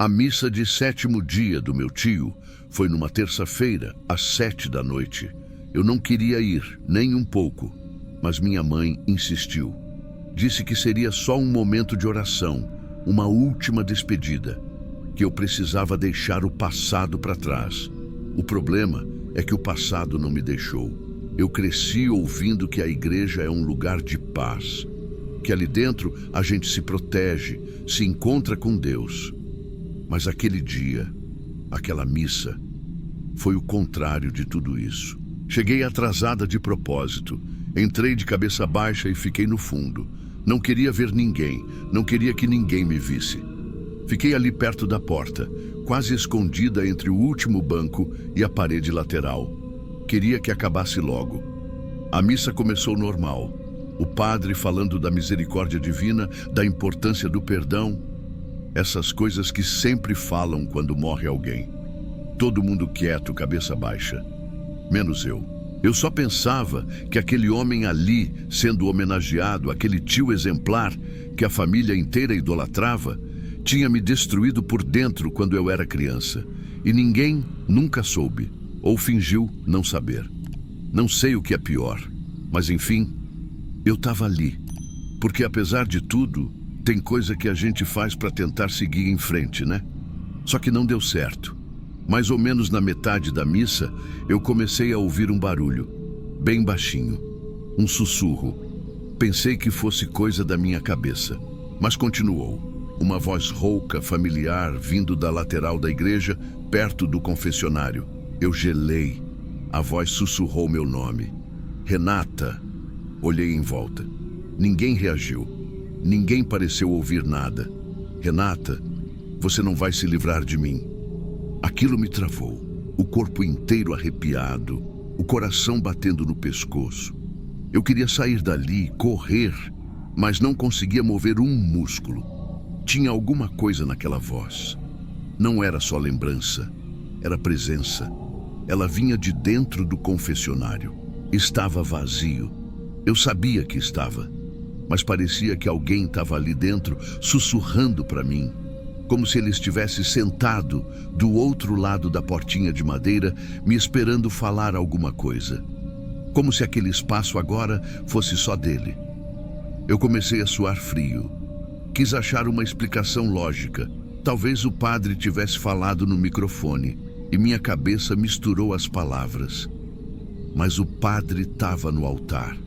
A missa de sétimo dia do meu tio foi numa terça-feira, às 7 da noite. Eu não queria ir, nem um pouco, mas minha mãe insistiu. Disse que seria só um momento de oração, uma última despedida, que eu precisava deixar o passado para trás. O problema é que o passado não me deixou. Eu cresci ouvindo que a igreja é um lugar de paz, que ali dentro a gente se protege, se encontra com Deus. Mas aquele dia, aquela missa, foi o contrário de tudo isso. Cheguei atrasada de propósito, entrei de cabeça baixa e fiquei no fundo. Não queria ver ninguém, não queria que ninguém me visse. Fiquei ali perto da porta, quase escondida entre o último banco e a parede lateral. Queria que acabasse logo. A missa começou normal. O padre falando da misericórdia divina, da importância do perdão, essas coisas que sempre falam quando morre alguém. Todo mundo quieto, cabeça baixa. Menos eu. Eu só pensava que aquele homem ali, sendo homenageado, aquele tio exemplar que a família inteira idolatrava, tinha me destruído por dentro quando eu era criança. E ninguém nunca soube, ou fingiu não saber. Não sei o que é pior, mas enfim, eu estava ali. Porque apesar de tudo, tem coisa que a gente faz para tentar seguir em frente, né? Só que não deu certo. Mais ou menos na metade da missa, eu comecei a ouvir um barulho, bem baixinho, um sussurro. Pensei que fosse coisa da minha cabeça, mas continuou. Uma voz rouca, familiar, vindo da lateral da igreja, perto do confessionário. Eu gelei. A voz sussurrou meu nome. Renata. Olhei em volta. Ninguém reagiu. Ninguém pareceu ouvir nada. Renata, você não vai se livrar de mim. Aquilo me travou, o corpo inteiro arrepiado, o coração batendo no pescoço. Eu queria sair dali, correr, mas não conseguia mover um músculo. Tinha alguma coisa naquela voz. Não era só lembrança, era presença. Ela vinha de dentro do confessionário. Estava vazio. Eu sabia que estava. Mas parecia que alguém estava ali dentro, sussurrando para mim, como se ele estivesse sentado do outro lado da portinha de madeira, me esperando falar alguma coisa. Como se aquele espaço agora fosse só dele. Eu comecei a suar frio. Quis achar uma explicação lógica. Talvez o padre tivesse falado no microfone, e minha cabeça misturou as palavras. Mas o padre estava no altar,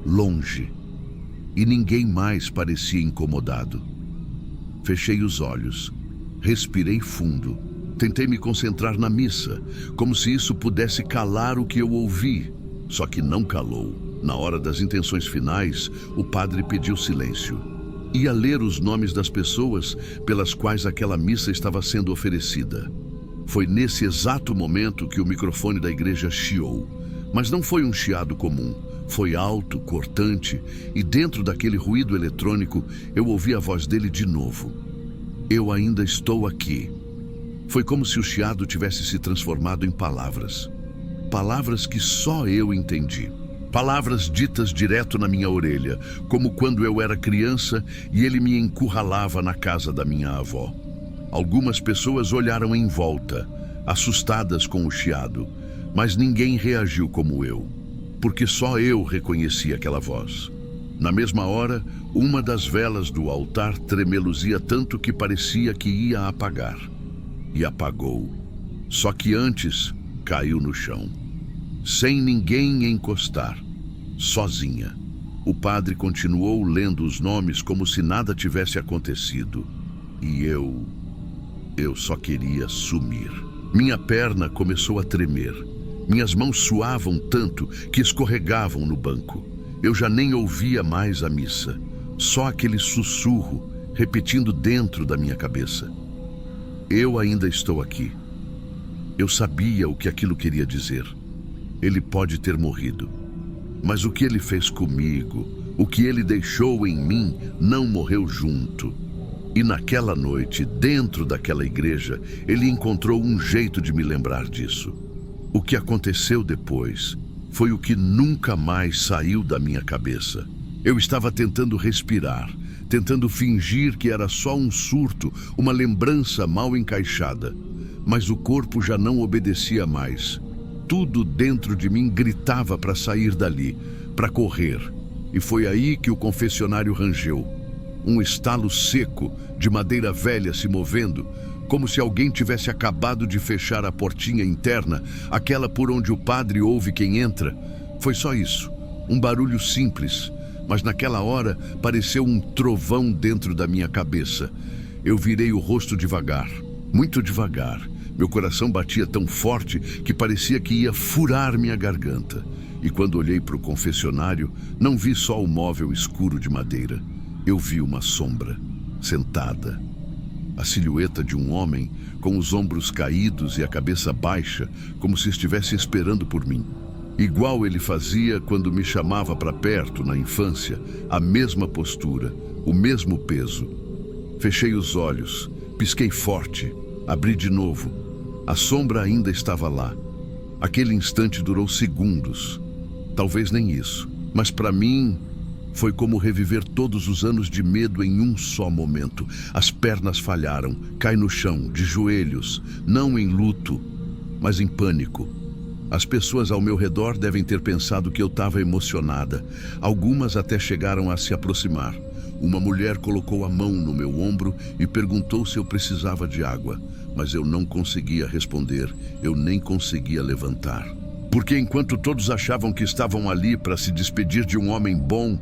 longe. E ninguém mais parecia incomodado. Fechei os olhos, respirei fundo, tentei me concentrar na missa, como se isso pudesse calar o que eu ouvi, só que não calou. Na hora das intenções finais, o padre pediu silêncio. Ia ler os nomes das pessoas pelas quais aquela missa estava sendo oferecida. Foi nesse exato momento que o microfone da igreja chiou, mas não foi um chiado comum. Foi alto, cortante, e dentro daquele ruído eletrônico, eu ouvi a voz dele de novo. Eu ainda estou aqui. Foi como se o chiado tivesse se transformado em palavras. Palavras que só eu entendi. Palavras ditas direto na minha orelha, como quando eu era criança e ele me encurralava na casa da minha avó. Algumas pessoas olharam em volta, assustadas com o chiado, mas ninguém reagiu como eu. Porque só eu reconheci aquela voz. Na mesma hora, uma das velas do altar tremeluzia tanto que parecia que ia apagar. E apagou. Só que antes, caiu no chão. Sem ninguém encostar. Sozinha. O padre continuou lendo os nomes como se nada tivesse acontecido. E eu só queria sumir. Minha perna começou a tremer. Minhas mãos suavam tanto que escorregavam no banco. Eu já nem ouvia mais a missa. Só aquele sussurro repetindo dentro da minha cabeça. Eu ainda estou aqui. Eu sabia o que aquilo queria dizer. Ele pode ter morrido. Mas o que ele fez comigo, o que ele deixou em mim, não morreu junto. E naquela noite, dentro daquela igreja, ele encontrou um jeito de me lembrar disso. O que aconteceu depois foi o que nunca mais saiu da minha cabeça. Eu estava tentando respirar, tentando fingir que era só um surto, uma lembrança mal encaixada. Mas o corpo já não obedecia mais. Tudo dentro de mim gritava para sair dali, para correr. E foi aí que o confessionário rangeu. Um estalo seco, de madeira velha se movendo, como se alguém tivesse acabado de fechar a portinha interna, aquela por onde o padre ouve quem entra. Foi só isso, um barulho simples, mas naquela hora pareceu um trovão dentro da minha cabeça. Eu virei o rosto devagar, muito devagar. Meu coração batia tão forte que parecia que ia furar minha garganta. E quando olhei para o confessionário, não vi só o móvel escuro de madeira. Eu vi uma sombra, sentada. A silhueta de um homem, com os ombros caídos e a cabeça baixa, como se estivesse esperando por mim. Igual ele fazia quando me chamava para perto na infância, a mesma postura, o mesmo peso. Fechei os olhos, pisquei forte, abri de novo. A sombra ainda estava lá. Aquele instante durou segundos. Talvez nem isso, mas para mim foi como reviver todos os anos de medo em um só momento. As pernas falharam, caí no chão, de joelhos, não em luto, mas em pânico. As pessoas ao meu redor devem ter pensado que eu estava emocionada. Algumas até chegaram a se aproximar. Uma mulher colocou a mão no meu ombro e perguntou se eu precisava de água, mas eu não conseguia responder, eu nem conseguia levantar. Porque enquanto todos achavam que estavam ali para se despedir de um homem bom,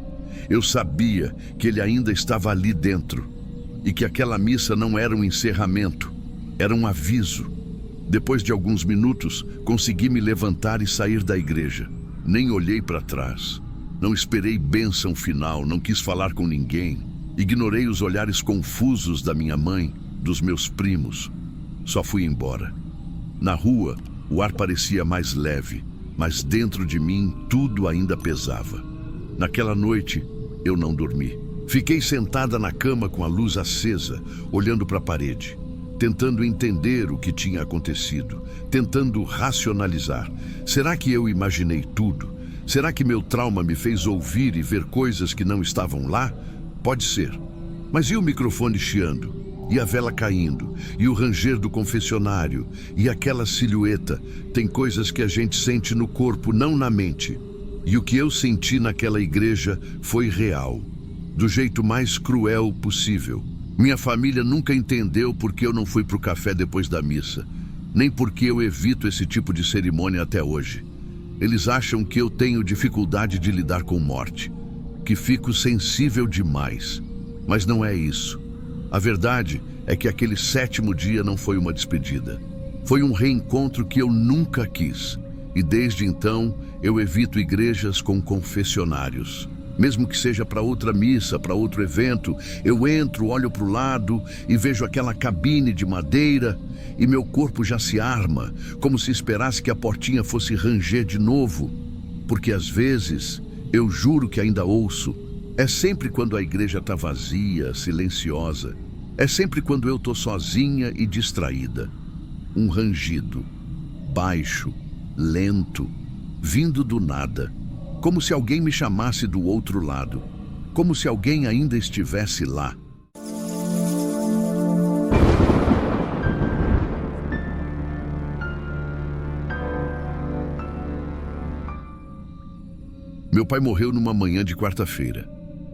eu sabia que ele ainda estava ali dentro e que aquela missa não era um encerramento, era um aviso. Depois de alguns minutos, consegui me levantar e sair da igreja. Nem olhei para trás. Não esperei bênção final, não quis falar com ninguém. Ignorei os olhares confusos da minha mãe, dos meus primos. Só fui embora. Na rua, o ar parecia mais leve, mas dentro de mim tudo ainda pesava. Naquela noite, eu não dormi. Fiquei sentada na cama com a luz acesa, olhando para a parede, tentando entender o que tinha acontecido, tentando racionalizar. Será que eu imaginei tudo? Será que meu trauma me fez ouvir e ver coisas que não estavam lá? Pode ser. Mas e o microfone chiando? E a vela caindo? E o ranger do confessionário? E aquela silhueta? Tem coisas que a gente sente no corpo, não na mente. E o que eu senti naquela igreja foi real, do jeito mais cruel possível. Minha família nunca entendeu porque eu não fui para o café depois da missa, nem porque eu evito esse tipo de cerimônia até hoje. Eles acham que eu tenho dificuldade de lidar com morte, que fico sensível demais. Mas não é isso. A verdade é que aquele 7º dia não foi uma despedida. Foi um reencontro que eu nunca quis. E desde então, eu evito igrejas com confessionários. Mesmo que seja para outra missa, para outro evento, eu entro, olho para o lado e vejo aquela cabine de madeira e meu corpo já se arma, como se esperasse que a portinha fosse ranger de novo. Porque às vezes, eu juro que ainda ouço, é sempre quando a igreja está vazia, silenciosa. É sempre quando eu estou sozinha e distraída. Um rangido, baixo, lento, vindo do nada. Como se alguém me chamasse do outro lado. Como se alguém ainda estivesse lá. Meu pai morreu numa manhã de quarta-feira.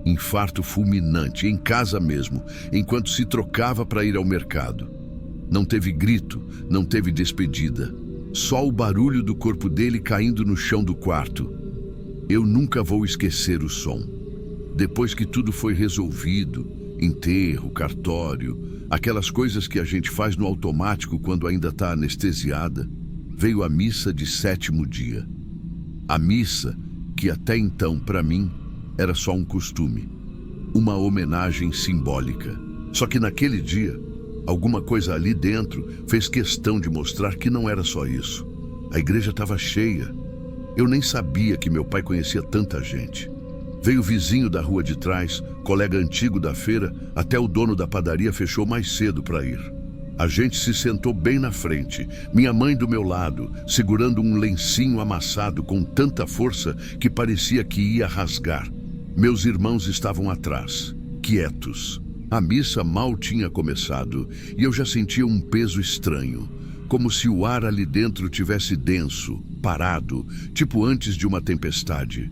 Infarto fulminante, em casa mesmo, enquanto se trocava para ir ao mercado. Não teve grito, não teve despedida. Só o barulho do corpo dele caindo no chão do quarto. Eu nunca vou esquecer o som. Depois que tudo foi resolvido, enterro, cartório, aquelas coisas que a gente faz no automático quando ainda está anestesiada, veio a missa de 7º dia. A missa, que até então, para mim, era só um costume, uma homenagem simbólica. Só que naquele dia, alguma coisa ali dentro fez questão de mostrar que não era só isso. A igreja estava cheia. Eu nem sabia que meu pai conhecia tanta gente. Veio o vizinho da rua de trás, colega antigo da feira, até o dono da padaria fechou mais cedo para ir. A gente se sentou bem na frente, minha mãe do meu lado, segurando um lencinho amassado com tanta força que parecia que ia rasgar. Meus irmãos estavam atrás. quietos. A missa mal tinha começado e eu já sentia um peso estranho, como se o ar ali dentro tivesse denso, parado, tipo antes de uma tempestade.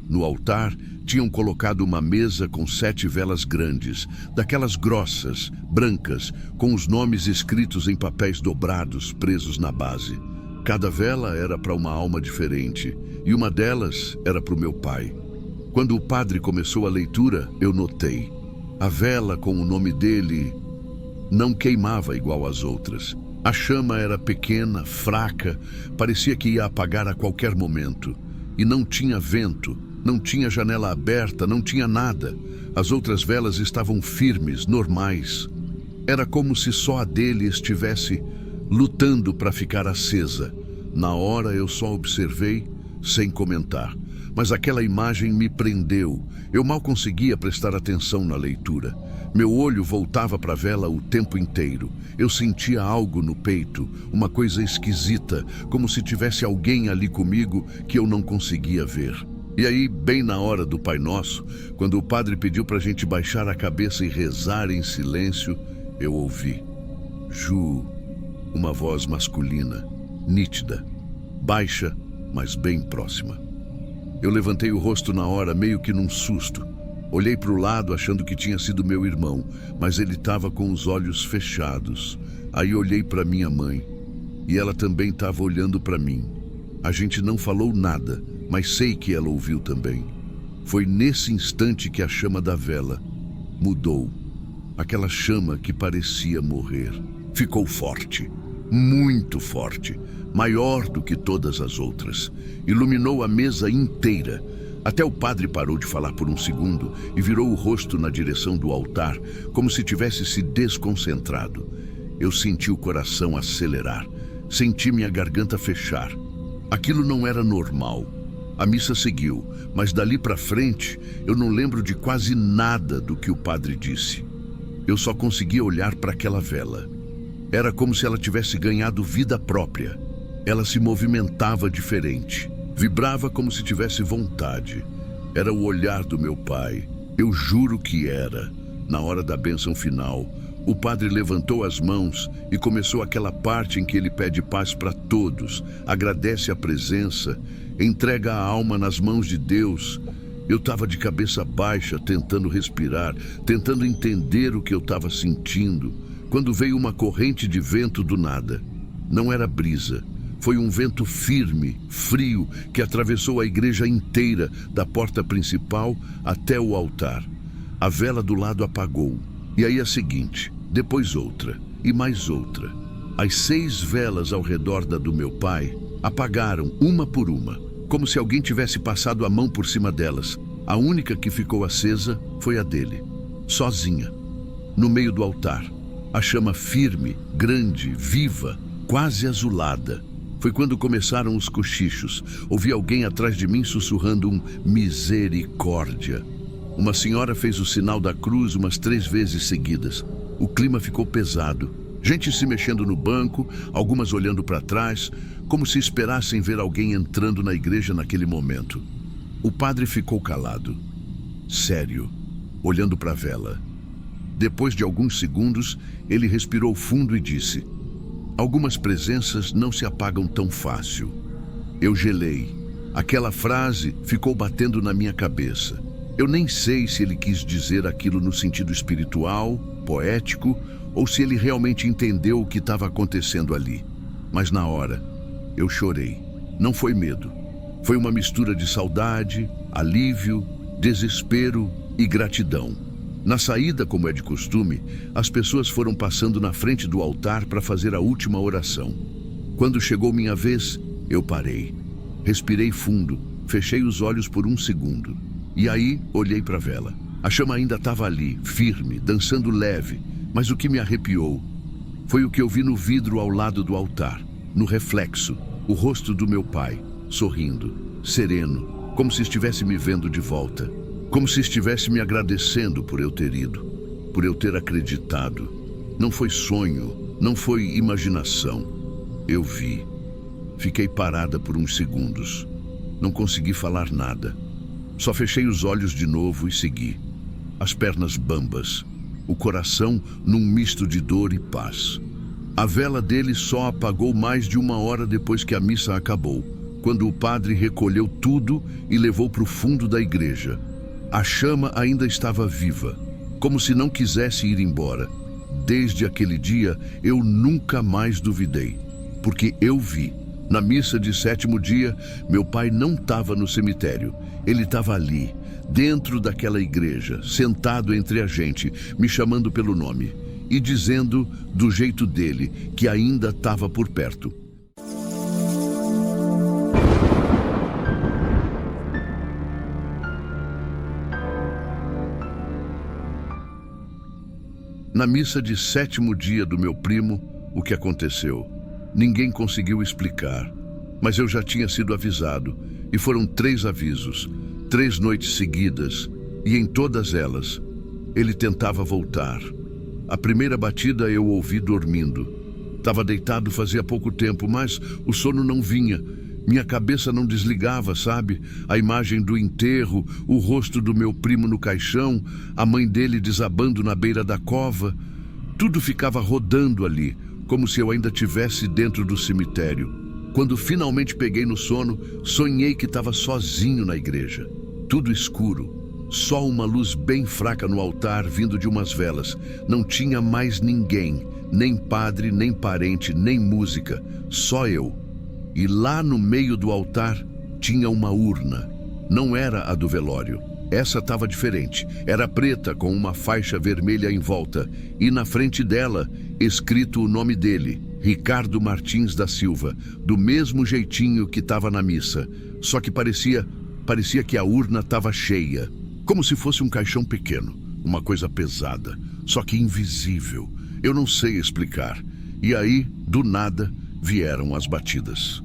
No altar, tinham colocado uma mesa com 7 velas grandes, daquelas grossas, brancas, com os nomes escritos em papéis dobrados, presos na base. Cada vela era para uma alma diferente, e uma delas era para o meu pai. Quando o padre começou a leitura, eu notei. A vela com o nome dele não queimava igual às outras. A chama era pequena, fraca, parecia que ia apagar a qualquer momento. E não tinha vento, não tinha janela aberta, não tinha nada. As outras velas estavam firmes, normais. Era como se só a dele estivesse lutando para ficar acesa. Na hora eu só observei, sem comentar. Mas aquela imagem me prendeu. Eu mal conseguia prestar atenção na leitura. Meu olho voltava para a vela o tempo inteiro. Eu sentia algo no peito, uma coisa esquisita, como se tivesse alguém ali comigo que eu não conseguia ver. E aí, bem na hora do Pai Nosso, quando o padre pediu para a gente baixar a cabeça e rezar em silêncio, eu ouvi. Ju, uma voz masculina, nítida, baixa, mas bem próxima. Eu levantei o rosto na hora, meio que num susto. Olhei para o lado, achando que tinha sido meu irmão, mas ele estava com os olhos fechados. Aí olhei para minha mãe, e ela também estava olhando para mim. A gente não falou nada, mas sei que ela ouviu também. Foi nesse instante que a chama da vela mudou. Aquela chama que parecia morrer ficou forte, muito forte, maior do que todas as outras. Iluminou a mesa inteira. Até o padre parou de falar por um segundo e virou o rosto na direção do altar, como se tivesse se desconcentrado. Eu senti o coração acelerar, senti minha garganta fechar. Aquilo não era normal. A missa seguiu, mas dali para frente eu não lembro de quase nada do que o padre disse. Eu só conseguia olhar para aquela vela. Era como se ela tivesse ganhado vida própria. Ela se movimentava diferente, vibrava como se tivesse vontade. Era o olhar do meu pai, eu juro que era. Na hora da bênção final, o padre levantou as mãos e começou aquela parte em que ele pede paz para todos, agradece a presença, entrega a alma nas mãos de Deus. Eu estava de cabeça baixa, tentando respirar, tentando entender o que eu estava sentindo, quando veio uma corrente de vento do nada. Não era brisa. Foi um vento firme, frio, que atravessou a igreja inteira, da porta principal até o altar. A vela do lado apagou. E aí a seguinte, depois outra, e mais outra. As 6 velas ao redor da do meu pai apagaram, uma por uma, como se alguém tivesse passado a mão por cima delas. A única que ficou acesa foi a dele, sozinha, no meio do altar. A chama firme, grande, viva, quase azulada. Foi quando começaram os cochichos. Ouvi alguém atrás de mim sussurrando um misericórdia. Uma senhora fez o sinal da cruz umas 3 vezes seguidas. O clima ficou pesado. Gente se mexendo no banco, algumas olhando para trás, como se esperassem ver alguém entrando na igreja naquele momento. O padre ficou calado, sério, olhando para a vela. Depois de alguns segundos, ele respirou fundo e disse: algumas presenças não se apagam tão fácil. Eu gelei. Aquela frase ficou batendo na minha cabeça. Eu nem sei se ele quis dizer aquilo no sentido espiritual, poético, ou se ele realmente entendeu o que estava acontecendo ali. Mas na hora, eu chorei. Não foi medo. Foi uma mistura de saudade, alívio, desespero e gratidão. Na saída, como é de costume, as pessoas foram passando na frente do altar para fazer a última oração. Quando chegou minha vez, eu parei. Respirei fundo, fechei os olhos por um segundo. E aí, olhei para a vela. A chama ainda estava ali, firme, dançando leve, mas o que me arrepiou foi o que eu vi no vidro ao lado do altar, no reflexo, o rosto do meu pai, sorrindo, sereno, como se estivesse me vendo de volta. Como se estivesse me agradecendo por eu ter ido, por eu ter acreditado. Não foi sonho, não foi imaginação. Eu vi. Fiquei parada por uns segundos. Não consegui falar nada. Só fechei os olhos de novo e segui. as pernas bambas, o coração num misto de dor e paz. A vela dele só apagou mais de 1 hora depois que a missa acabou, quando o padre recolheu tudo e levou para o fundo da igreja. A chama ainda estava viva, como se não quisesse ir embora. Desde aquele dia, eu nunca mais duvidei, porque eu vi. Na missa de 7º dia, meu pai não estava no cemitério. Ele estava ali, dentro daquela igreja, sentado entre a gente, me chamando pelo nome e dizendo, do jeito dele, que ainda estava por perto. Na missa de 7º dia do meu primo, o que aconteceu? Ninguém conseguiu explicar, mas eu já tinha sido avisado, e foram 3 avisos, 3 noites seguidas, e em todas elas, ele tentava voltar. A primeira batida eu ouvi dormindo. Estava deitado fazia pouco tempo, mas o sono não vinha. Minha cabeça não desligava, sabe? A imagem do enterro, o rosto do meu primo no caixão, a mãe dele desabando na beira da cova. Tudo ficava rodando ali, como se eu ainda estivesse dentro do cemitério. Quando finalmente peguei no sono, sonhei que estava sozinho na igreja. Tudo escuro, só uma luz bem fraca no altar vindo de umas velas. Não tinha mais ninguém, nem padre, nem parente, nem música, só eu. E lá no meio do altar tinha uma urna. Não era a do velório. Essa estava diferente. Era preta com uma faixa vermelha em volta. E na frente dela, escrito o nome dele, Ricardo Martins da Silva, do mesmo jeitinho que estava na missa. Só que parecia que a urna estava cheia. Como se fosse um caixão pequeno. Uma coisa pesada. Só que invisível. Eu não sei explicar. E aí, do nada, vieram as batidas.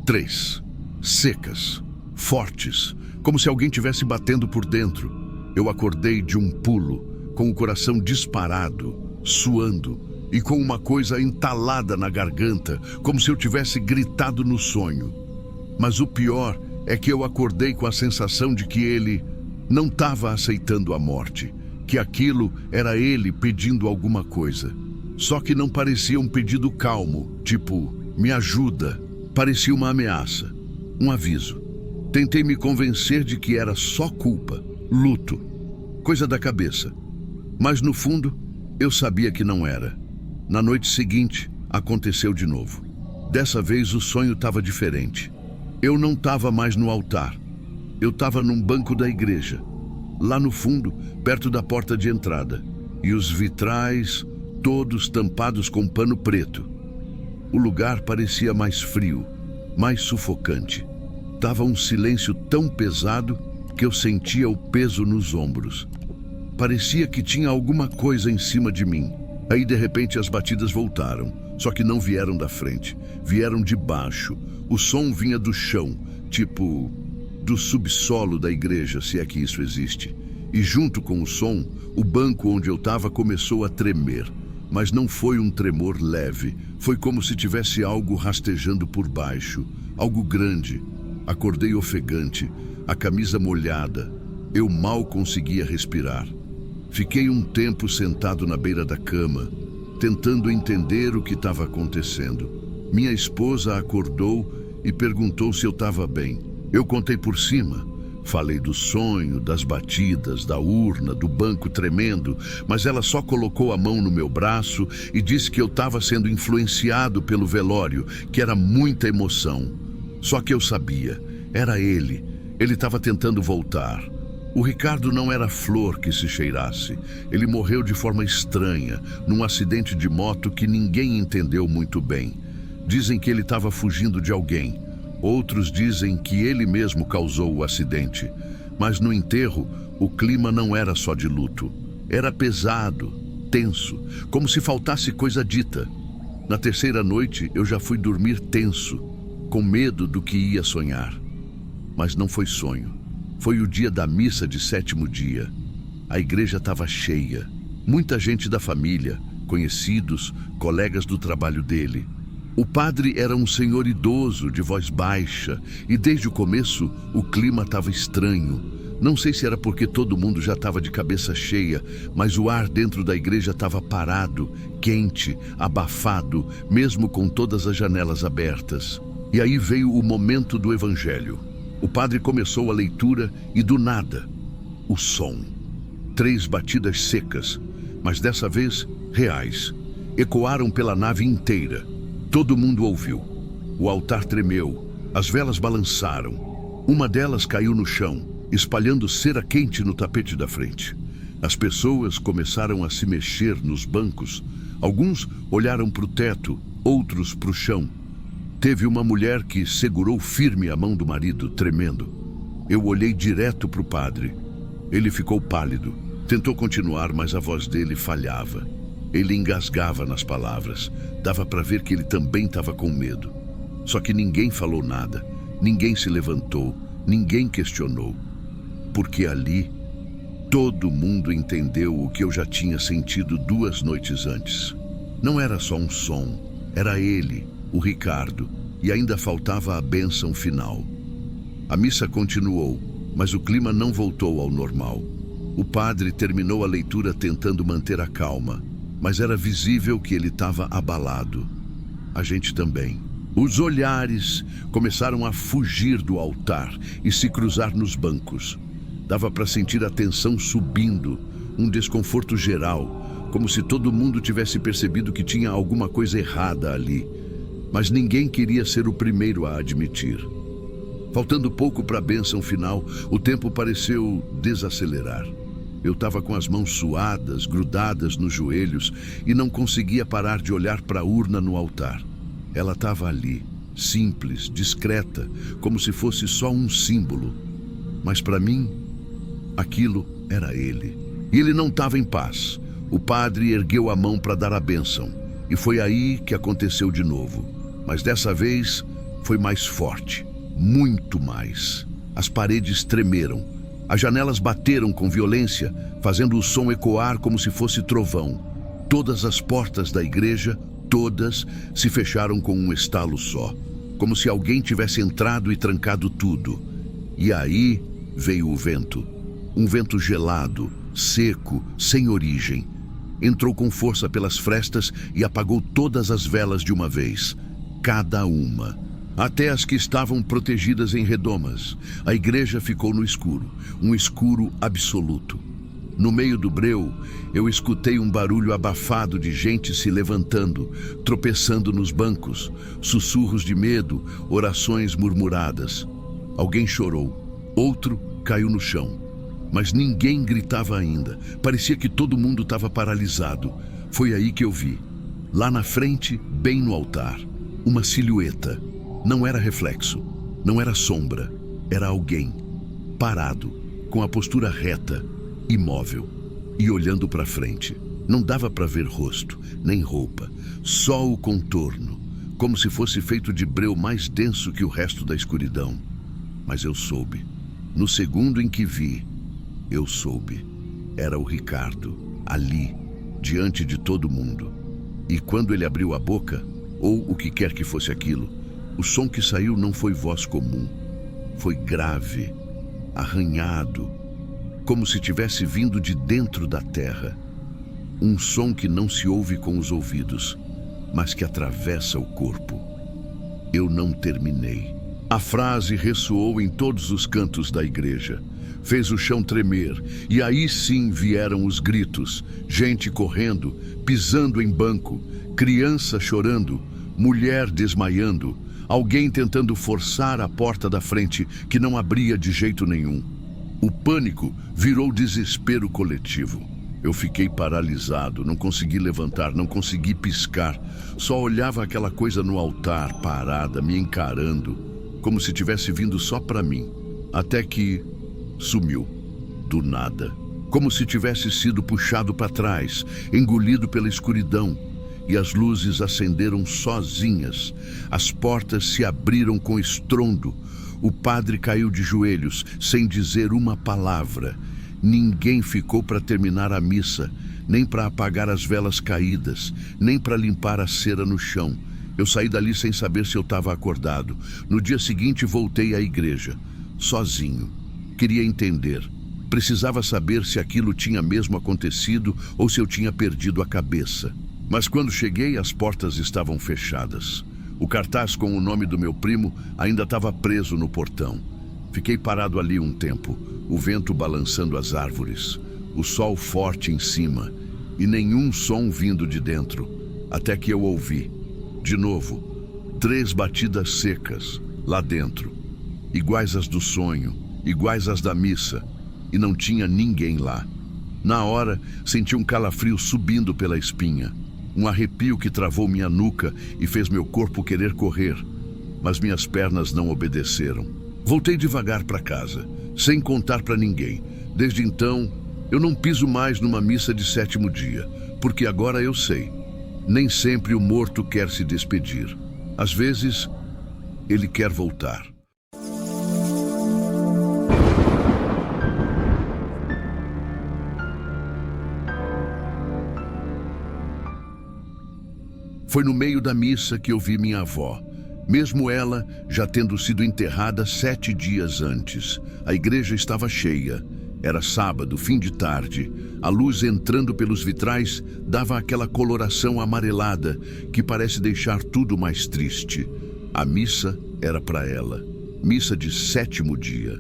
3. Secas, fortes, como se alguém tivesse batendo por dentro. Eu acordei de um pulo, com o coração disparado, suando e com uma coisa entalada na garganta, como se eu tivesse gritado no sonho. Mas o pior é que eu acordei com a sensação de que ele não estava aceitando a morte, que aquilo era ele pedindo alguma coisa. Só que não parecia um pedido calmo, tipo, me ajuda. Parecia uma ameaça, um aviso. Tentei me convencer de que era só culpa, luto, coisa da cabeça. Mas no fundo, eu sabia que não era. Na noite seguinte, aconteceu de novo. Dessa vez o sonho estava diferente. Eu não estava mais no altar. Eu estava num banco da igreja, lá no fundo, perto da porta de entrada. E os vitrais, todos tampados com pano preto. O lugar parecia mais frio, mais sufocante. Tava um silêncio tão pesado que eu sentia o peso nos ombros. Parecia que tinha alguma coisa em cima de mim. Aí, de repente, as batidas voltaram, só que não vieram da frente, vieram de baixo. O som vinha do chão, tipo do subsolo da igreja, se é que isso existe. E junto com o som, o banco onde eu estava começou a tremer. Mas não foi um tremor leve, foi como se tivesse algo rastejando por baixo, algo grande. Acordei ofegante, a camisa molhada. Eu mal conseguia respirar. Fiquei um tempo sentado na beira da cama, tentando entender o que estava acontecendo. Minha esposa acordou e perguntou se eu estava bem. Eu contei por cima. Falei do sonho, das batidas, da urna, do banco tremendo, mas ela só colocou a mão no meu braço e disse que eu estava sendo influenciado pelo velório, que era muita emoção. Só que eu sabia, era ele. Ele estava tentando voltar. O Ricardo não era flor que se cheirasse. Ele morreu de forma estranha, num acidente de moto que ninguém entendeu muito bem. Dizem que ele estava fugindo de alguém. Outros dizem que ele mesmo causou o acidente. Mas no enterro, o clima não era só de luto. Era pesado, tenso, como se faltasse coisa dita. Na terceira noite, eu já fui dormir tenso, com medo do que ia sonhar. Mas não foi sonho. Foi o dia da missa de 7º dia. A igreja estava cheia. Muita gente da família, conhecidos, colegas do trabalho dele. O padre era um senhor idoso, de voz baixa, e desde o começo o clima estava estranho. Não sei se era porque todo mundo já estava de cabeça cheia, mas o ar dentro da igreja estava parado, quente, abafado, mesmo com todas as janelas abertas. E aí veio o momento do evangelho. O padre começou a leitura e do nada, o som. 3 batidas secas, mas dessa vez reais. Ecoaram pela nave inteira. Todo mundo ouviu. O altar tremeu, as velas balançaram. Uma delas caiu no chão, espalhando cera quente no tapete da frente. As pessoas começaram a se mexer nos bancos. Alguns olharam para o teto, outros para o chão. Teve uma mulher que segurou firme a mão do marido, tremendo. Eu olhei direto para o padre. Ele ficou pálido. Tentou continuar, mas a voz dele falhava. Ele engasgava nas palavras. Dava para ver que ele também estava com medo. Só que ninguém falou nada. Ninguém se levantou. Ninguém questionou. Porque ali, todo mundo entendeu o que eu já tinha sentido 2 noites antes. Não era só um som. Era ele, o Ricardo. E ainda faltava a bênção final. A missa continuou, mas o clima não voltou ao normal. O padre terminou a leitura tentando manter a calma, mas era visível que ele estava abalado. A gente também. Os olhares começaram a fugir do altar e se cruzar nos bancos. Dava para sentir a tensão subindo, um desconforto geral, como se todo mundo tivesse percebido que tinha alguma coisa errada ali. Mas ninguém queria ser o primeiro a admitir. Faltando pouco para a bênção final, o tempo pareceu desacelerar. Eu estava com as mãos suadas, grudadas nos joelhos, e não conseguia parar de olhar para a urna no altar. Ela estava ali, simples, discreta, como se fosse só um símbolo. Mas para mim, aquilo era ele. E ele não estava em paz. O padre ergueu a mão para dar a bênção. E foi aí que aconteceu de novo. Mas dessa vez foi mais forte, muito mais. As paredes tremeram. As janelas bateram com violência, fazendo o som ecoar como se fosse trovão. Todas as portas da igreja, todas, se fecharam com um estalo só, como se alguém tivesse entrado e trancado tudo. E aí veio o vento. Um vento gelado, seco, sem origem. Entrou com força pelas frestas e apagou todas as velas de uma vez. Cada uma. Até as que estavam protegidas em redomas. A igreja ficou no escuro, um escuro absoluto. No meio do breu, eu escutei um barulho abafado de gente se levantando, tropeçando nos bancos, sussurros de medo, orações murmuradas. Alguém chorou, outro caiu no chão. Mas ninguém gritava ainda, parecia que todo mundo estava paralisado. Foi aí que eu vi, lá na frente, bem no altar, uma silhueta. Não era reflexo, não era sombra, era alguém, parado, com a postura reta, imóvel e olhando para frente. Não dava para ver rosto, nem roupa, só o contorno, como se fosse feito de breu mais denso que o resto da escuridão. Mas eu soube, no segundo em que vi, eu soube. Era o Ricardo, ali, diante de todo mundo. E quando ele abriu a boca, ou o que quer que fosse aquilo, o som que saiu não foi voz comum. Foi grave, arranhado, como se tivesse vindo de dentro da terra. Um som que não se ouve com os ouvidos, mas que atravessa o corpo. Eu não terminei. A frase ressoou em todos os cantos da igreja. Fez o chão tremer, e aí sim vieram os gritos. Gente correndo, pisando em banco, criança chorando, mulher desmaiando, alguém tentando forçar a porta da frente que não abria de jeito nenhum. O pânico virou desespero coletivo. Eu fiquei paralisado, não consegui levantar, não consegui piscar. Só olhava aquela coisa no altar, parada, me encarando, como se tivesse vindo só para mim. Até que sumiu, do nada, como se tivesse sido puxado para trás, engolido pela escuridão. E as luzes acenderam sozinhas. As portas se abriram com estrondo. O padre caiu de joelhos, sem dizer uma palavra. Ninguém ficou para terminar a missa, nem para apagar as velas caídas, nem para limpar a cera no chão. Eu saí dali sem saber se eu estava acordado. No dia seguinte voltei à igreja, sozinho. Queria entender. Precisava saber se aquilo tinha mesmo acontecido ou se eu tinha perdido a cabeça. Mas quando cheguei, as portas estavam fechadas. O cartaz com o nome do meu primo ainda estava preso no portão. Fiquei parado ali um tempo, o vento balançando as árvores, o sol forte em cima e nenhum som vindo de dentro, até que eu ouvi, de novo, 3 batidas secas lá dentro, iguais às do sonho, iguais às da missa, e não tinha ninguém lá. Na hora, senti um calafrio subindo pela espinha, um arrepio que travou minha nuca e fez meu corpo querer correr, mas minhas pernas não obedeceram. Voltei devagar para casa, sem contar para ninguém. Desde então, eu não piso mais numa missa de 7º dia, porque agora eu sei. Nem sempre o morto quer se despedir. Às vezes, ele quer voltar. Foi no meio da missa que eu vi minha avó, mesmo ela já tendo sido enterrada 7 dias antes. A igreja estava cheia. Era sábado, fim de tarde. A luz entrando pelos vitrais dava aquela coloração amarelada que parece deixar tudo mais triste. A missa era para ela. Missa de 7º dia.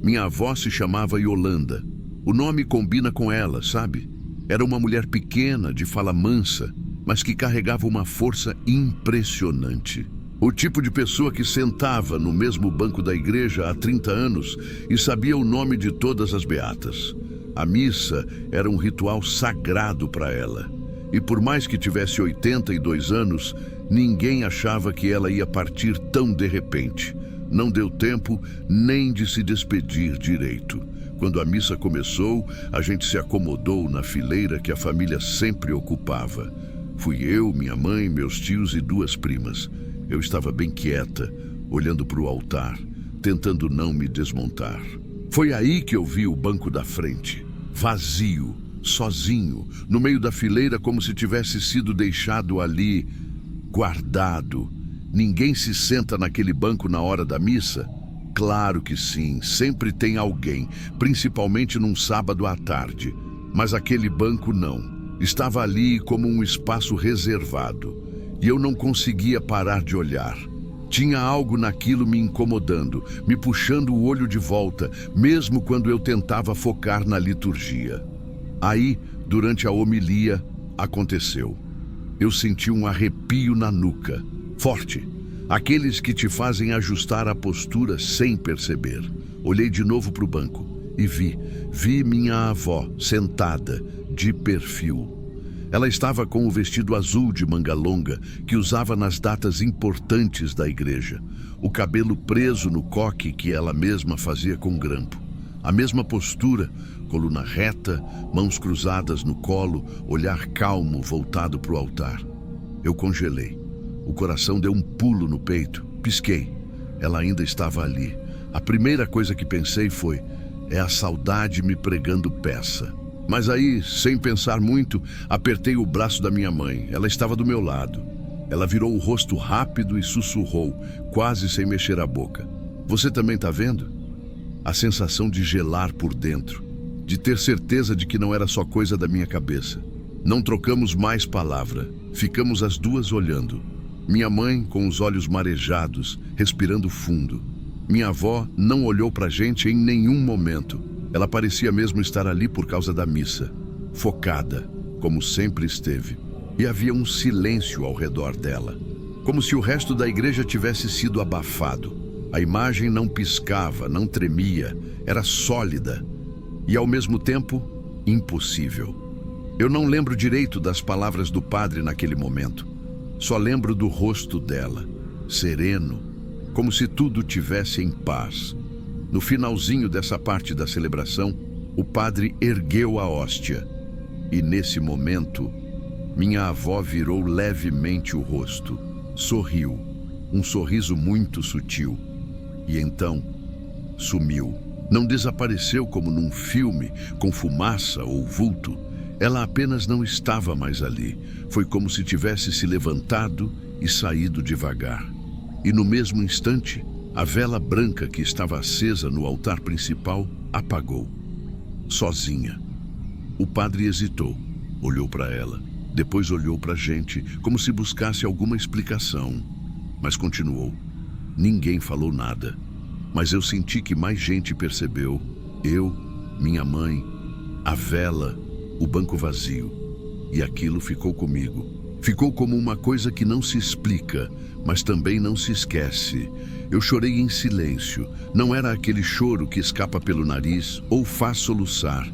Minha avó se chamava Yolanda. O nome combina com ela, sabe? Era uma mulher pequena, de fala mansa, mas que carregava uma força impressionante. O tipo de pessoa que sentava no mesmo banco da igreja há 30 anos e sabia o nome de todas as beatas. A missa era um ritual sagrado para ela. E por mais que tivesse 82 anos, ninguém achava que ela ia partir tão de repente. Não deu tempo nem de se despedir direito. Quando a missa começou, a gente se acomodou na fileira que a família sempre ocupava. Fui eu, minha mãe, meus tios e 2 primas. Eu estava bem quieta, olhando para o altar, tentando não me desmontar. Foi aí que eu vi o banco da frente, vazio, sozinho, no meio da fileira, como se tivesse sido deixado ali, guardado. Ninguém se senta naquele banco na hora da missa? Claro que sim, sempre tem alguém, principalmente num sábado à tarde. Mas aquele banco não. Estava ali como um espaço reservado. E eu não conseguia parar de olhar. Tinha algo naquilo me incomodando, me puxando o olho de volta, mesmo quando eu tentava focar na liturgia. Aí, durante a homilia, aconteceu. Eu senti um arrepio na nuca, forte, aqueles que te fazem ajustar a postura sem perceber. Olhei de novo para o banco e vi minha avó sentada, de perfil. Ela estava com o vestido azul de manga longa que usava nas datas importantes da igreja. O cabelo preso no coque que ela mesma fazia com grampo. A mesma postura, coluna reta, mãos cruzadas no colo, olhar calmo voltado para o altar. Eu congelei. O coração deu um pulo no peito. Pisquei. Ela ainda estava ali. A primeira coisa que pensei foi: é a saudade me pregando peça. Mas aí, sem pensar muito, apertei o braço da minha mãe. Ela estava do meu lado. Ela virou o rosto rápido e sussurrou, quase sem mexer a boca: você também está vendo? A sensação de gelar por dentro, de ter certeza de que não era só coisa da minha cabeça. Não trocamos mais palavra. Ficamos as 2 olhando. Minha mãe com os olhos marejados, respirando fundo. Minha avó não olhou para a gente em nenhum momento. Ela parecia mesmo estar ali por causa da missa, focada, como sempre esteve. E havia um silêncio ao redor dela, como se o resto da igreja tivesse sido abafado. A imagem não piscava, não tremia, era sólida e, ao mesmo tempo, impossível. Eu não lembro direito das palavras do padre naquele momento. Só lembro do rosto dela, sereno, como se tudo tivesse em paz. No finalzinho dessa parte da celebração, o padre ergueu a hóstia. E nesse momento, minha avó virou levemente o rosto. Sorriu, um sorriso muito sutil. E então, sumiu. Não desapareceu como num filme, com fumaça ou vulto. Ela apenas não estava mais ali. Foi como se tivesse se levantado e saído devagar. E no mesmo instante, A vela branca que estava acesa no altar principal apagou, sozinha. O padre hesitou, olhou para ela, depois olhou para a gente, como se buscasse alguma explicação, mas continuou. Ninguém falou nada, mas eu senti que mais gente percebeu. Eu, minha mãe, a vela, o banco vazio. E aquilo ficou comigo. Ficou como uma coisa que não se explica, mas também não se esquece. Eu chorei em silêncio. Não era aquele choro que escapa pelo nariz ou faz soluçar.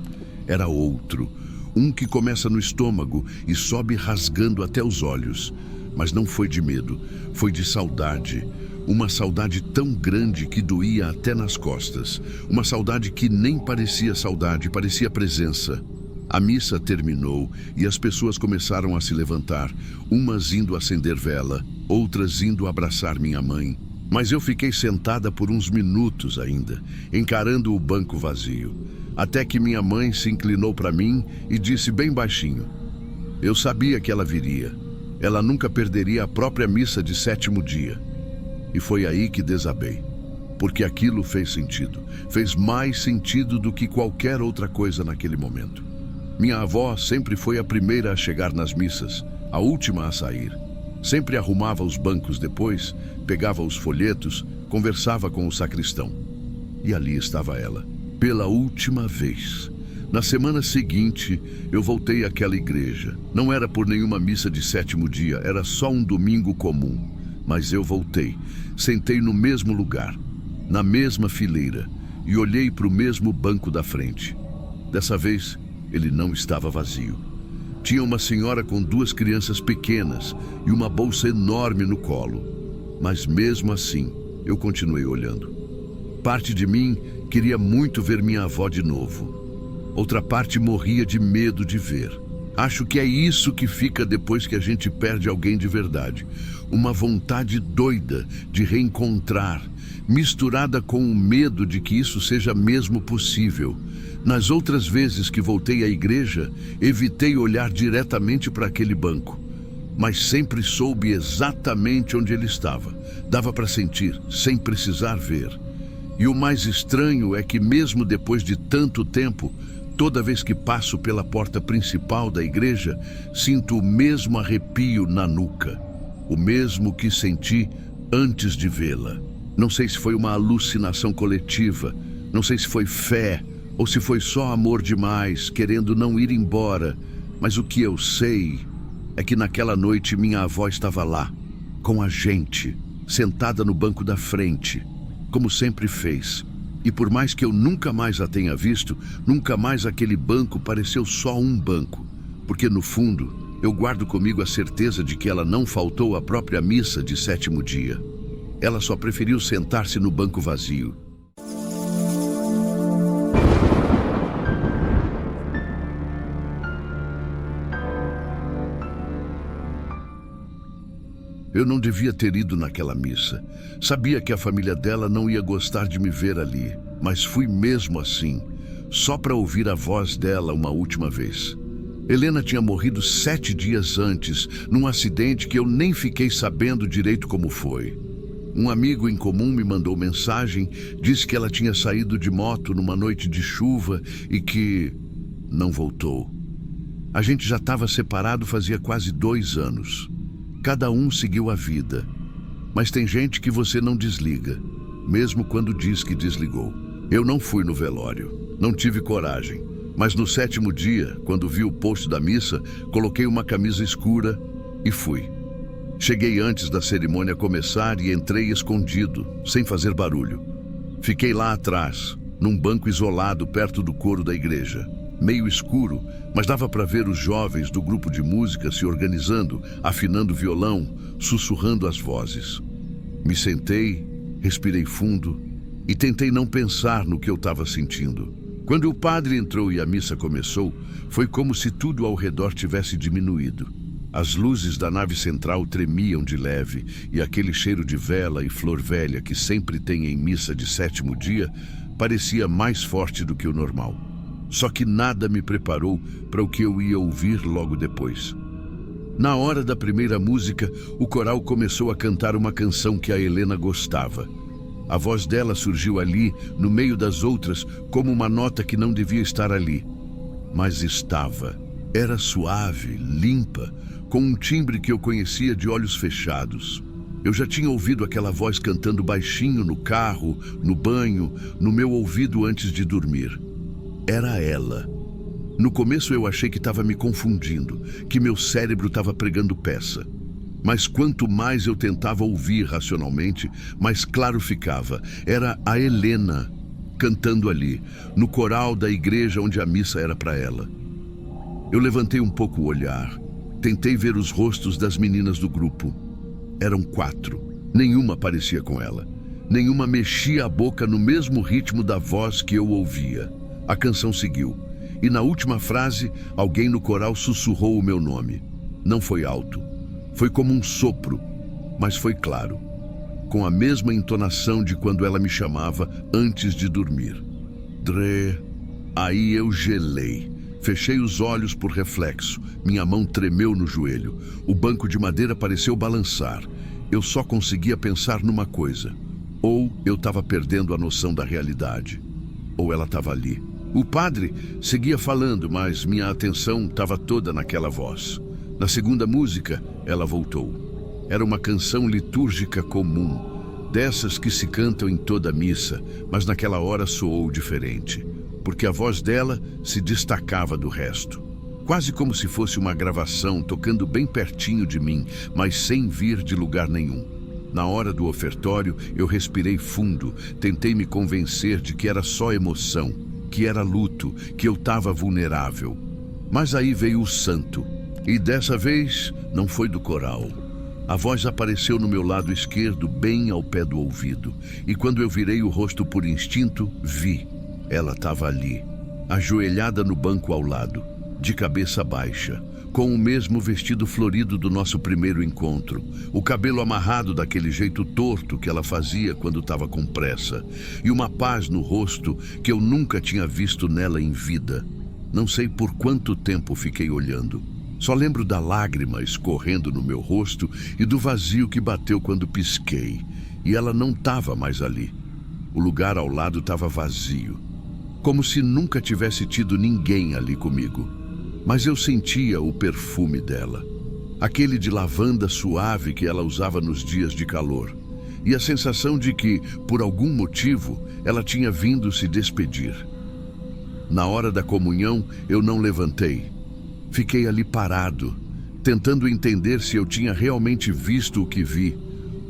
Era outro. Um que começa no estômago e sobe rasgando até os olhos. Mas não foi de medo, foi de saudade. Uma saudade tão grande que doía até nas costas. Uma saudade que nem parecia saudade, parecia presença. A missa terminou e as pessoas começaram a se levantar, umas indo acender vela, outras indo abraçar minha mãe. Mas eu fiquei sentada por uns minutos ainda, encarando o banco vazio, até que minha mãe se inclinou para mim e disse bem baixinho: eu sabia que ela viria. Ela nunca perderia a própria missa de 7º dia. E foi aí que desabei, porque aquilo fez sentido, fez mais sentido do que qualquer outra coisa naquele momento. Minha avó sempre foi a primeira a chegar nas missas, a última a sair. Sempre arrumava os bancos depois, pegava os folhetos, conversava com o sacristão. E ali estava ela, pela última vez. Na semana seguinte, eu voltei àquela igreja. Não era por nenhuma missa de 7º dia, era só um domingo comum. Mas eu voltei, sentei no mesmo lugar, na mesma fileira, e olhei para o mesmo banco da frente. Dessa vez, ele não estava vazio. Tinha uma senhora com 2 crianças pequenas e uma bolsa enorme no colo. Mas mesmo assim, eu continuei olhando. Parte de mim queria muito ver minha avó de novo. Outra parte morria de medo de ver. Acho que é isso que fica depois que a gente perde alguém de verdade. Uma vontade doida de reencontrar, misturada com o medo de que isso seja mesmo possível. Nas outras vezes que voltei à igreja, evitei olhar diretamente para aquele banco, mas sempre soube exatamente onde ele estava. Dava para sentir, sem precisar ver. E o mais estranho é que mesmo depois de tanto tempo, toda vez que passo pela porta principal da igreja, sinto o mesmo arrepio na nuca, o mesmo que senti antes de vê-la. Não sei se foi uma alucinação coletiva, não sei se foi fé, ou se foi só amor demais, querendo não ir embora, mas o que eu sei é que naquela noite minha avó estava lá, com a gente, sentada no banco da frente, como sempre fez. E por mais que eu nunca mais a tenha visto, nunca mais aquele banco pareceu só um banco, porque no fundo eu guardo comigo a certeza de que ela não faltou à própria missa de 7º dia. Ela só preferiu sentar-se no banco vazio. Eu não devia ter ido naquela missa. Sabia que a família dela não ia gostar de me ver ali, mas fui mesmo assim, só para ouvir a voz dela uma última vez. Helena tinha morrido 7 dias antes, num acidente que eu nem fiquei sabendo direito como foi. Um amigo em comum me mandou mensagem, disse que ela tinha saído de moto numa noite de chuva e que não voltou. A gente já estava separado fazia quase 2 anos. Cada um seguiu a vida. Mas tem gente que você não desliga, mesmo quando diz que desligou. Eu não fui no velório, não tive coragem. Mas no 7º dia, quando vi o post da missa, coloquei uma camisa escura e fui. Cheguei antes da cerimônia começar e entrei escondido, sem fazer barulho. Fiquei lá atrás, num banco isolado perto do coro da igreja. Meio escuro, mas dava para ver os jovens do grupo de música se organizando, afinando o violão, sussurrando as vozes. Me sentei, respirei fundo e tentei não pensar no que eu estava sentindo. Quando o padre entrou e a missa começou, foi como se tudo ao redor tivesse diminuído. As luzes da nave central tremiam de leve e aquele cheiro de vela e flor velha que sempre tem em missa de 7º dia parecia mais forte do que o normal. Só que nada me preparou para o que eu ia ouvir logo depois. Na hora da primeira música, o coral começou a cantar uma canção que a Helena gostava. A voz dela surgiu ali, no meio das outras, como uma nota que não devia estar ali. Mas estava. Era suave, limpa, com um timbre que eu conhecia de olhos fechados. Eu já tinha ouvido aquela voz cantando baixinho no carro, no banho, no meu ouvido antes de dormir. Era ela. No começo eu achei que estava me confundindo, que meu cérebro estava pregando peça. Mas quanto mais eu tentava ouvir racionalmente, mais claro ficava. Era a Helena cantando ali, no coral da igreja onde a missa era para ela. Eu levantei um pouco o olhar. Tentei ver os rostos das meninas do grupo. Eram 4. Nenhuma parecia com ela. Nenhuma mexia a boca no mesmo ritmo da voz que eu ouvia. A canção seguiu. E na última frase, alguém no coral sussurrou o meu nome. Não foi alto. Foi como um sopro, mas foi claro. Com a mesma entonação de quando ela me chamava antes de dormir. Dre. Aí eu gelei. Fechei os olhos por reflexo. Minha mão tremeu no joelho. O banco de madeira pareceu balançar. Eu só conseguia pensar numa coisa. Ou eu estava perdendo a noção da realidade, ou ela estava ali. O padre seguia falando, mas minha atenção estava toda naquela voz. Na segunda música, ela voltou. Era uma canção litúrgica comum, dessas que se cantam em toda a missa, mas naquela hora soou diferente, porque a voz dela se destacava do resto. Quase como se fosse uma gravação tocando bem pertinho de mim, mas sem vir de lugar nenhum. Na hora do ofertório, eu respirei fundo, tentei me convencer de que era só emoção, que era luto, que eu estava vulnerável. Mas aí veio o santo, e dessa vez não foi do coral. A voz apareceu no meu lado esquerdo, bem ao pé do ouvido, e quando eu virei o rosto por instinto, vi. Ela estava ali, ajoelhada no banco ao lado, de cabeça baixa, com o mesmo vestido florido do nosso primeiro encontro, o cabelo amarrado daquele jeito torto que ela fazia quando estava com pressa, e uma paz no rosto que eu nunca tinha visto nela em vida. Não sei por quanto tempo fiquei olhando. Só lembro da lágrima escorrendo no meu rosto e do vazio que bateu quando pisquei, e ela não estava mais ali. O lugar ao lado estava vazio, como se nunca tivesse tido ninguém ali comigo. Mas eu sentia o perfume dela, aquele de lavanda suave que ela usava nos dias de calor, e a sensação de que, por algum motivo, ela tinha vindo se despedir. Na hora da comunhão, eu não levantei. Fiquei ali parado, tentando entender se eu tinha realmente visto o que vi,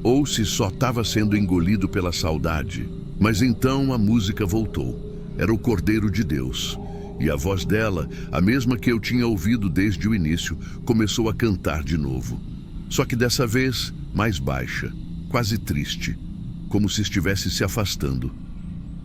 ou se só estava sendo engolido pela saudade. Mas então a música voltou. Era o Cordeiro de Deus. E a voz dela, a mesma que eu tinha ouvido desde o início, começou a cantar de novo. Só que dessa vez, mais baixa, quase triste, como se estivesse se afastando.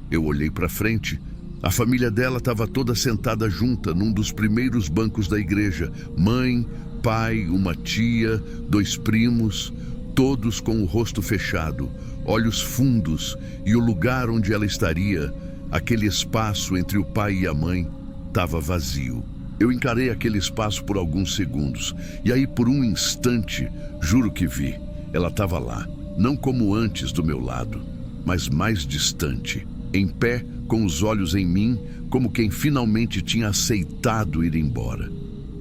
Eu olhei para frente. A família dela estava toda sentada junta num dos primeiros bancos da igreja. Mãe, pai, uma tia, 2 primos, todos com o rosto fechado, olhos fundos, e o lugar onde ela estaria, aquele espaço entre o pai e a mãe, estava vazio. Eu encarei aquele espaço por alguns segundos, e aí por um instante, juro que vi, ela estava lá, não como antes do meu lado, mas mais distante, em pé, com os olhos em mim, como quem finalmente tinha aceitado ir embora.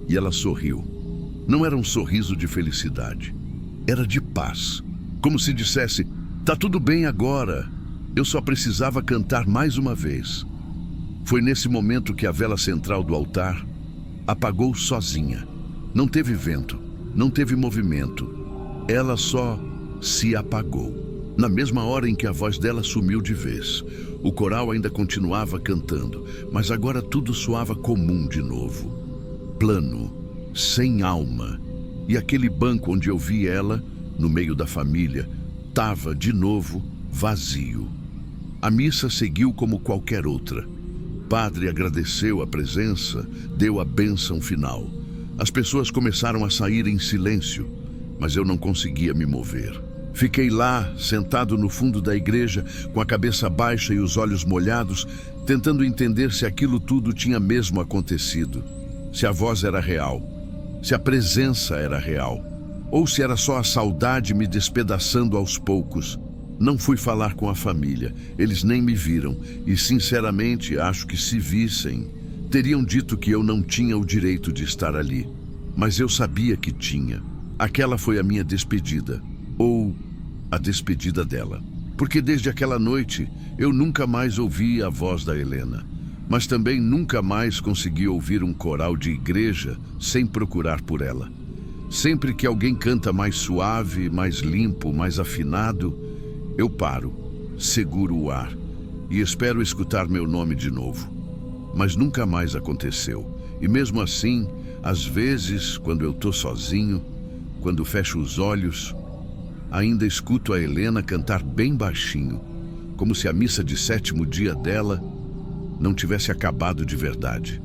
E ela sorriu. Não era um sorriso de felicidade, era de paz, como se dissesse: "Tá tudo bem agora, eu só precisava cantar mais uma vez." Foi nesse momento que a vela central do altar apagou sozinha. Não teve vento, não teve movimento. Ela só se apagou. Na mesma hora em que a voz dela sumiu de vez. O coral ainda continuava cantando, mas agora tudo soava comum de novo. Plano, sem alma. E aquele banco onde eu vi ela, no meio da família, estava de novo vazio. A missa seguiu como qualquer outra. O padre agradeceu a presença, deu a bênção final. As pessoas começaram a sair em silêncio, mas eu não conseguia me mover. Fiquei lá, sentado no fundo da igreja, com a cabeça baixa e os olhos molhados, tentando entender se aquilo tudo tinha mesmo acontecido. Se a voz era real, se a presença era real, ou se era só a saudade me despedaçando aos poucos. Não fui falar com a família, eles nem me viram e, sinceramente, acho que se vissem, teriam dito que eu não tinha o direito de estar ali. Mas eu sabia que tinha. Aquela foi a minha despedida, ou a despedida dela. Porque desde aquela noite eu nunca mais ouvi a voz da Helena, mas também nunca mais consegui ouvir um coral de igreja sem procurar por ela. Sempre que alguém canta mais suave, mais limpo, mais afinado, eu paro, seguro o ar e espero escutar meu nome de novo. Mas nunca mais aconteceu. E mesmo assim, às vezes, quando eu tô sozinho, quando fecho os olhos, ainda escuto a Helena cantar bem baixinho, como se a missa de sétimo dia dela não tivesse acabado de verdade.